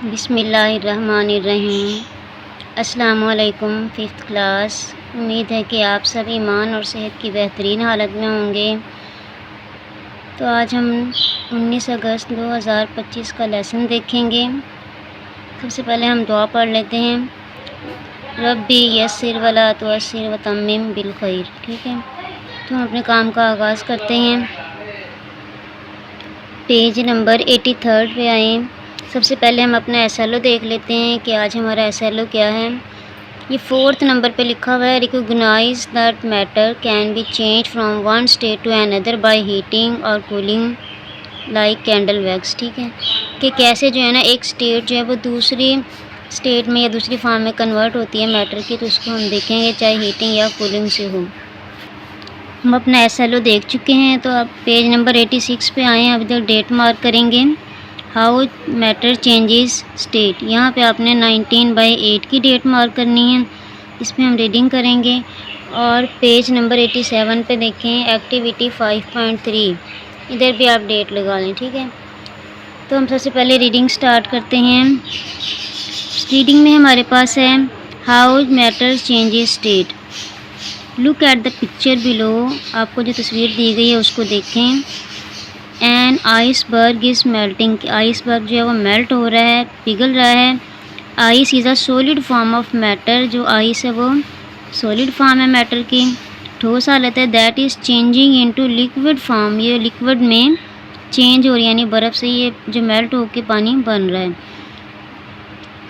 बिस्मिल्लाहिर्रहमानिर्रहीम। अस्सलामुअलैकुम fifth class. उम्मीद है कि आप सब ईमान और सेहत की बेहतरीन हालत में होंगे। तो आज हम 19 अगस्त 2025 का लेसन देखेंगे। सबसे पहले हम दुआ पढ़ लेते हैं। रब्बी यस्सिर वला तुअस्सिर वतम्मिम बिल खैर। ठीक है, तो हम अपने काम का आगाज़ करते हैं। पेज नंबर 83 पे आएँ। सबसे पहले हम अपना SLO देख लेते हैं कि आज हमारा SLO क्या है। ये 4th नंबर पे लिखा हुआ है, recognise that matter can be change from one state to another by heating और कूलिंग लाइक कैंडल वैक्स। ठीक है, कि कैसे जो है ना एक स्टेट जो है वो दूसरी स्टेट में या दूसरी फॉर्म में कन्वर्ट होती है मैटर की, तो उसको हम देखेंगे चाहे हीटिंग या कूलिंग से हो। हम अपना SLO देख चुके हैं, तो अब पेज नंबर 86 पे आए हैं। अब इधर डेट मार्क करेंगे। हाउ मैटर चेंजेस स्टेट, यहाँ पे आपने 19/8 की डेट मार्क करनी है। इसमें हम रीडिंग करेंगे। और पेज नंबर 87 पे देखें एक्टिविटी 5.3, इधर भी आप डेट लगा लें। ठीक है, तो हम सबसे पहले रीडिंग स्टार्ट करते हैं। रीडिंग में हमारे पास है how matter changes state. Look at the picture below, आपको जो तस्वीर दी गई है उसको देखें। An iceberg is melting, iceberg जो है वो मेल्ट हो रहा है, पिघल रहा है। Ice is a solid form of matter, जो आइस है वो सॉलिड फॉर्म है मैटर की, ठोस हालत है। That is changing into liquid form, ये लिक्विड में चेंज हो रही है, यानी बर्फ़ से ये जो मेल्ट होकर पानी बन रहा है।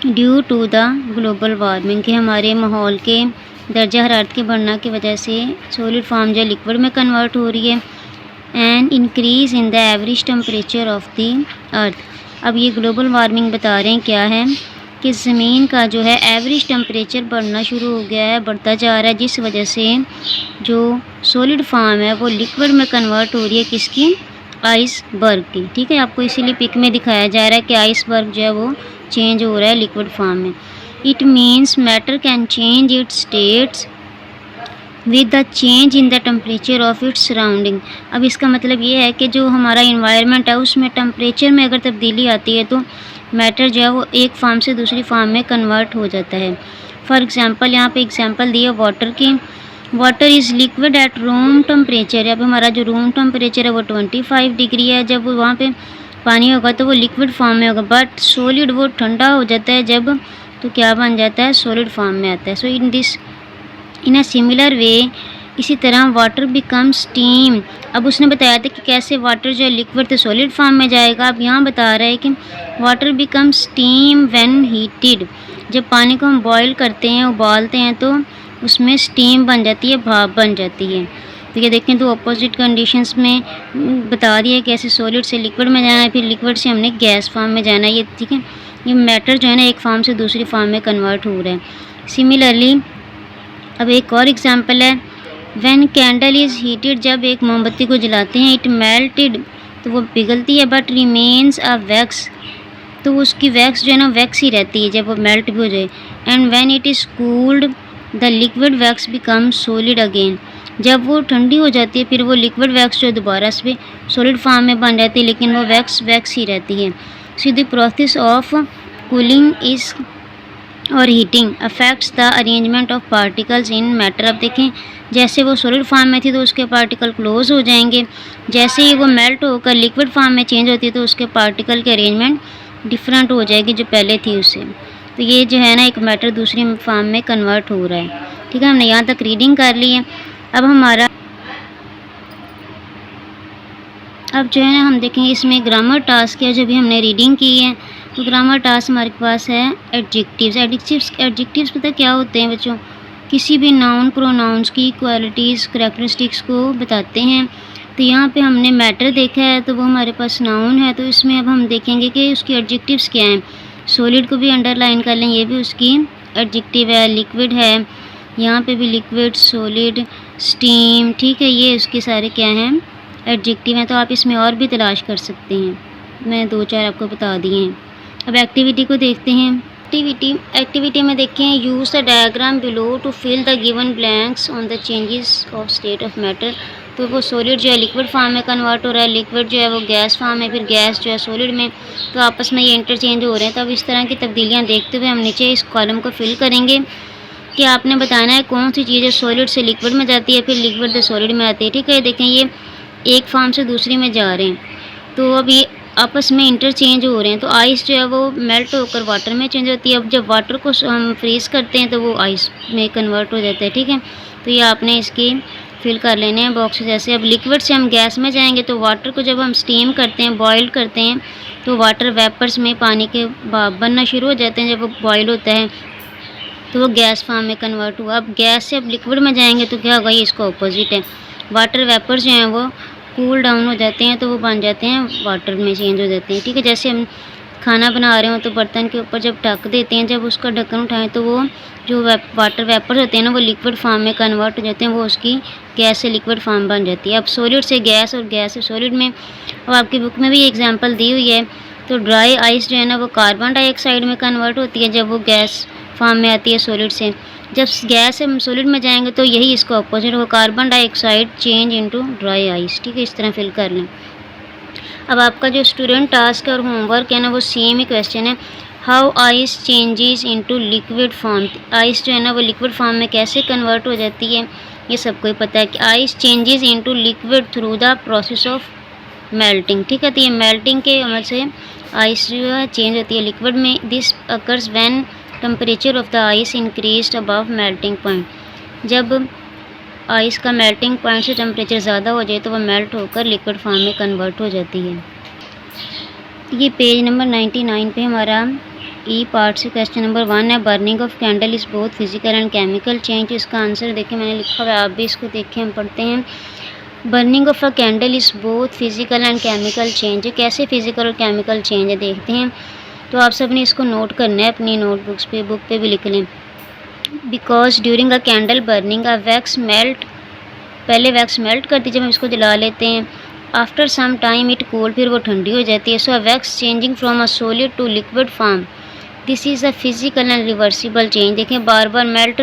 Due to the global warming, के हमारे माहौल के दर्जा हरारत के बढ़ना की वजह से सॉलिड फॉर्म जो लिक्विड में कन्वर्ट हो रही है। And increase in the average temperature of the earth. अब ये ग्लोबल वार्मिंग बता रहे हैं क्या है कि ज़मीन का जो है एवरेज टेम्परेचर बढ़ना शुरू हो गया है, बढ़ता जा रहा है, जिस वजह से जो सॉलिड फॉर्म है वो लिक्विड में कन्वर्ट हो रही है, किसकी, आइसबर्ग की। ठीक है, आपको इसीलिए पिक में दिखाया जा रहा है कि आइसबर्ग जो है वो चेंज हो रहा है लिक्विड फॉर्म में। It means matter can change it's states with the change in the temperature of its surrounding. अब इसका मतलब ये है कि जो हमारा इन्वायरमेंट है उसमें टेम्परेचर में अगर तब्दीली आती है तो मैटर जो है वो एक फॉर्म से दूसरी फॉर्म में कन्वर्ट हो जाता है। फॉर एग्ज़ाम्पल, यहाँ पे एग्जांपल दी है वाटर की। Water is liquid at room temperature. अब हमारा जो रूम टेम्परेचर है वो 25 डिग्री है। जब वहाँ पे पानी होगा तो वो लिक्विड फॉर्म में होगा, बट सॉलिड वो ठंडा हो जाता है जब, तो क्या बन जाता है, सॉलिड फॉर्म में आता है। सो इन अ सिमिलर वे, इसी तरह वाटर बिकम स्टीम। अब उसने बताया था कि कैसे वाटर जो है लिक्विड तो सॉलिड फॉर्म में जाएगा। अब यहाँ बता रहा है कि water become steam when heated, जब पानी को हम बॉईल करते हैं, उबालते हैं, तो उसमें स्टीम बन जाती है, भाप बन जाती है। तो ये देखें, तो अपोजिट कंडीशंस में बता दिया कि ऐसे सॉलिड से लिक्विड में जाना है, फिर लिक्विड से हमने गैस फॉर्म में जाना है। ये ठीक है, ये मैटर जो है ना एक फॉर्म से दूसरी फॉर्म में कन्वर्ट हो रहा है। सिमिलरली अब एक और एग्जांपल है, व्हेन कैंडल इज़ हीटेड, जब एक मोमबत्ती को जलाते हैं, इट मेल्टेड, तो वो पिघलती है, बट रिमेन्स अ वैक्स, तो उसकी वैक्स जो है ना वैक्स ही रहती है जब वो मेल्ट भी हो जाए। And when it is cooled the liquid wax become solid again, जब वो ठंडी हो जाती है फिर वो लिक्विड वैक्स जो दोबारा से सॉलिड फॉर्म में बन जाती है, लेकिन वो वैक्स ही रहती है। So the process of cooling is और heating affects the arrangement of particles in matter. अब देखें, जैसे वो सॉलिड फॉर्म में थी तो उसके पार्टिकल क्लोज हो जाएंगे, जैसे ही वो मेल्ट होकर लिक्विड फॉर्म में चेंज होती है तो उसके पार्टिकल की अरेंजमेंट डिफरेंट हो जाएगी जो पहले थी उससे। तो ये जो है ना एक मैटर दूसरी फॉर्म में कन्वर्ट हो रहा है। ठीक है, हमने यहाँ तक रीडिंग कर ली है। अब जो है ना हम देखेंगे इसमें ग्रामर टास्क है, जो भी हमने रीडिंग की है। तो ग्रामर टास्क हमारे पास है एडजेक्टिव्स। एडजेक्टिव्स पता क्या होते हैं बच्चों, किसी भी नाउन प्रोनाउंस की क्वालिटीज़ करैक्टरिस्टिक्स को बताते हैं। तो यहाँ पे हमने मैटर देखा है तो वो हमारे पास नाउन है, तो इसमें अब हम देखेंगे कि उसकी एडजेक्टिव्स क्या हैं। सॉलिड को भी अंडरलाइन कर लें, ये भी उसकी एडजेक्टिव है। लिक्विड है, यहाँ पे भी लिक्विड, सॉलिड, स्टीम, ठीक है, ये उसके सारे क्या हैं, एडजेक्टिव हैं। तो आप इसमें और भी तलाश कर सकते हैं, मैं 2-4 आपको बता दिए हैं। अब एक्टिविटी को देखते हैं। एक्टिविटी में देखें, use the diagram below to fill the given blanks on the changes of state of matter. तो वो सॉलिड जो है लिक्विड फॉर्म में कन्वर्ट हो रहा है, लिक्विड जो है वो गैस फॉर्म में, फिर गैस जो है सॉलिड में, तो आपस में ये इंटरचेंज हो रहे हैं। तो अब इस तरह की तब्दीलियाँ देखते हुए हम नीचे इस कॉलम को फिल करेंगे कि आपने बताना है कौन सी चीज़ सॉलिड से लिक्विड में जाती है, फिर लिक्विड से सॉलिड में आती है। ठीक है, देखें ये एक फॉर्म से दूसरी में जा रहे हैं, तो अब ये आपस में इंटरचेंज हो रहे हैं। तो आइस जो है वो मेल्ट होकर वाटर में चेंज होती है। अब जब वाटर को हम फ्रीज़ करते हैं तो वो आइस में कन्वर्ट हो जाता है। ठीक है, तो ये आपने इसकी फिल कर लेने हैं बॉक्स जैसे। अब लिक्विड से हम गैस में जाएंगे, तो वाटर को जब हम स्टीम करते हैं, बॉयल करते हैं, तो वाटर वेपर्स में पानी के भाप बनना शुरू हो जाते हैं। जब वो बॉयल होता है तो वो गैस फॉर्म में कन्वर्ट हुआ। अब गैस से अब लिक्विड में जाएंगे तो क्या होगा, ये इसका ऑपोजिट है। वाटर वेपर्स जो हैं वो कूल डाउन हो जाते हैं, तो वो बन जाते हैं वाटर में चेंज हो जाते हैं। ठीक है, जैसे हम खाना बना रहे हो तो बर्तन के ऊपर जब ढक देते हैं, जब उसका ढक्कन उठाएं तो वो जो वाटर वेपर्स होते हैं ना, वो लिक्विड फॉर्म में कन्वर्ट हो जाते हैं, वो उसकी गैस से लिक्विड फॉर्म बन जाती है। अब सॉलिड से गैस और गैस से सॉलिड में, अब आपकी बुक में भी एग्जांपल दी हुई है। तो ड्राई आइस जो है ना वो कार्बन डाइऑक्साइड में कन्वर्ट होती है जब वो गैस फॉर्म में आती है सॉलिड से। जब गैस से हम सॉलिड में जाएंगे तो यही इसका ऑपोजिट होगा, carbon dioxide change into dry ice. ठीक है, इस तरह फिल कर लें। अब आपका जो स्टूडेंट टास्क और होमवर्क है ना वो सेम ही क्वेश्चन है, how ice changes into liquid form. Ice जो है ना वो लिक्विड फॉर्म में कैसे कन्वर्ट हो जाती है, ये सबको ही पता है कि ice changes into liquid through the process of melting. ठीक है, तो ये मेल्टिंग के अमल से आइस जो है चेंज होती है लिक्विड में। This occurs when temperature of the ice increased above melting point. जब आइस का मेल्टिंग पॉइंट से टेम्परेचर ज़्यादा हो जाए तो वह मेल्ट होकर लिक्विड फॉर्म में कन्वर्ट हो जाती है। ये पेज नंबर 99 पे हमारा ई पार्ट से क्वेश्चन नंबर 1 है, burning of candle is both physical and chemical change. इसका आंसर देखिए मैंने लिखा हुआ है, आप भी इसको देखें, हम पढ़ते हैं। Burning of a candle is both physical and chemical change. कैसे फिजिकल और केमिकल चेंज है देखते हैं। तो आप सब ने इसको नोट करना है अपनी नोटबुक्स पे, बुक पे भी लिख लें। Because during a candle burning a wax melt, पहले वैक्स मेल्ट करती है जब हम इसको जला लेते हैं। After some time it cool, फिर वो ठंडी हो जाती है। So a wax changing from a solid to liquid form, this is a physical and reversible change. देखें बार बार मेल्ट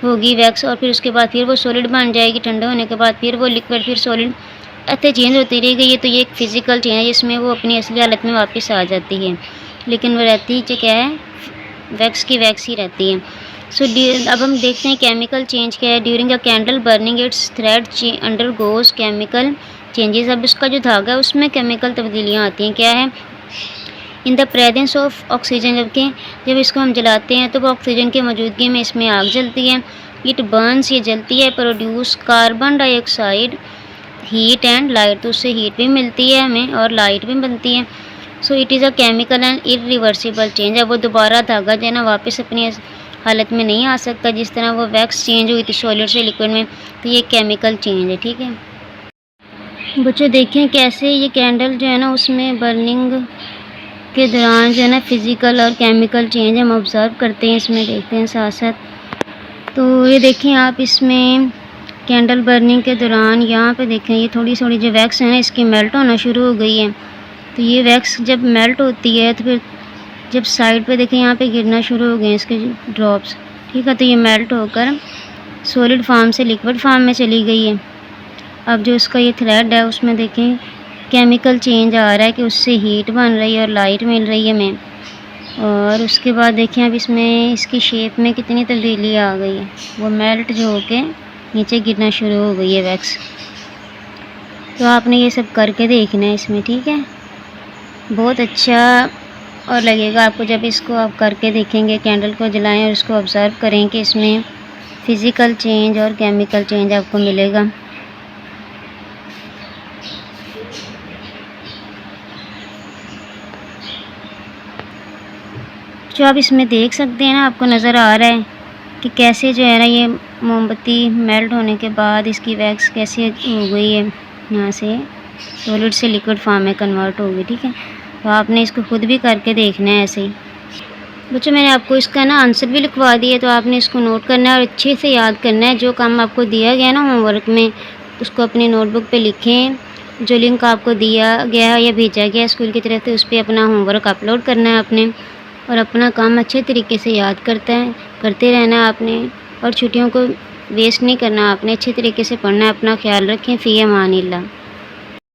होगी वैक्स और फिर उसके बाद फिर वो सॉलिड बन जाएगी, ठंडे होने के बाद फिर वो लिक्विड, फिर सॉलिड, ऐसे चेंज होती रहेगी। ये तो ये एक फिजिकल चेंज है जिसमें वो अपनी असली हालत में वापस आ जाती है, लेकिन वो रहती ही क्या है, वैक्स की वैक्स ही रहती है। सो अब हम देखते हैं केमिकल चेंज क्या है। During a candle burning it's thread under goes chemical changes. अब इसका जो धागा है उसमें केमिकल तब्दीलियाँ आती हैं। क्या है, in the presence of oxygen, जबकि जब इसको हम जलाते हैं तो वो ऑक्सीजन की मौजूदगी में इसमें आग जलती है। इट बर्न्स, ये जलती है, produce carbon dioxide heat and light, तो उससे हीट भी मिलती है हमें और लाइट भी बनती है। So it is a chemical and irreversible change. अब वो दोबारा धागा जो है ना वापस अपनी हालत में नहीं आ सकता, जिस तरह वो वैक्स चेंज हुई थी सॉलिड से लिक्विड में, तो ये केमिकल चेंज है। ठीक है बच्चों, देखें कैसे ये कैंडल जो है ना उसमें बर्निंग के दौरान जो है ना फिज़िकल और केमिकल चेंज हम ऑब्ज़र्व करते हैं, इसमें देखते हैं साथ साथ। तो ये देखें आप, इसमें कैंडल बर्निंग के दौरान यहाँ पे देखें ये थोड़ी थोड़ी जो वैक्स है ना इसकी मेल्ट होना शुरू हो गई है। तो ये वैक्स जब मेल्ट होती है तो फिर जब साइड पे देखें यहाँ पे गिरना शुरू हो गए हैं इसके ड्रॉप्स। ठीक है, तो ये मेल्ट होकर सॉलिड फॉर्म से लिक्विड फॉर्म में चली गई है। अब जो इसका ये थ्रेड है उसमें देखें केमिकल चेंज आ रहा है कि उससे हीट बन रही है और लाइट मिल रही है हमें। और उसके बाद देखें अब इसमें इसकी शेप में कितनी तब्दीली आ गई है, वो मेल्ट जो होके नीचे गिरना शुरू हो गई है वैक्स। तो आपने ये सब करके देखना है इसमें। ठीक है, बहुत अच्छा और लगेगा आपको जब इसको आप करके देखेंगे, कैंडल को जलाएं और इसको ऑब्ज़र्व करें कि इसमें फ़िज़िकल चेंज और केमिकल चेंज आपको मिलेगा। जो आप इसमें देख सकते हैं ना, आपको नज़र आ रहा है कि कैसे जो है ना ये मोमबत्ती मेल्ट होने के बाद इसकी वैक्स कैसे हो गई है, यहाँ से सॉलिड से लिक्विड फॉर्म में कन्वर्ट हो गई। ठीक है, तो आपने इसको खुद भी करके देखना है ऐसे ही। बच्चों मैंने आपको इसका ना आंसर भी लिखवा दिया, तो आपने इसको नोट करना है और अच्छे से याद करना है। जो काम आपको दिया गया ना होमवर्क में उसको अपनी नोटबुक पे लिखें। जो लिंक आपको दिया गया है या भेजा गया स्कूल की तरफ से उस पर अपना होमवर्क अपलोड करना है आपने, और अपना काम अच्छे तरीके से याद करते रहना है आपने। और छुट्टियों को वेस्ट नहीं करना आपने, अच्छे तरीके से पढ़ना है। अपना ख्याल रखें। फ़ी अमानिल्लाह।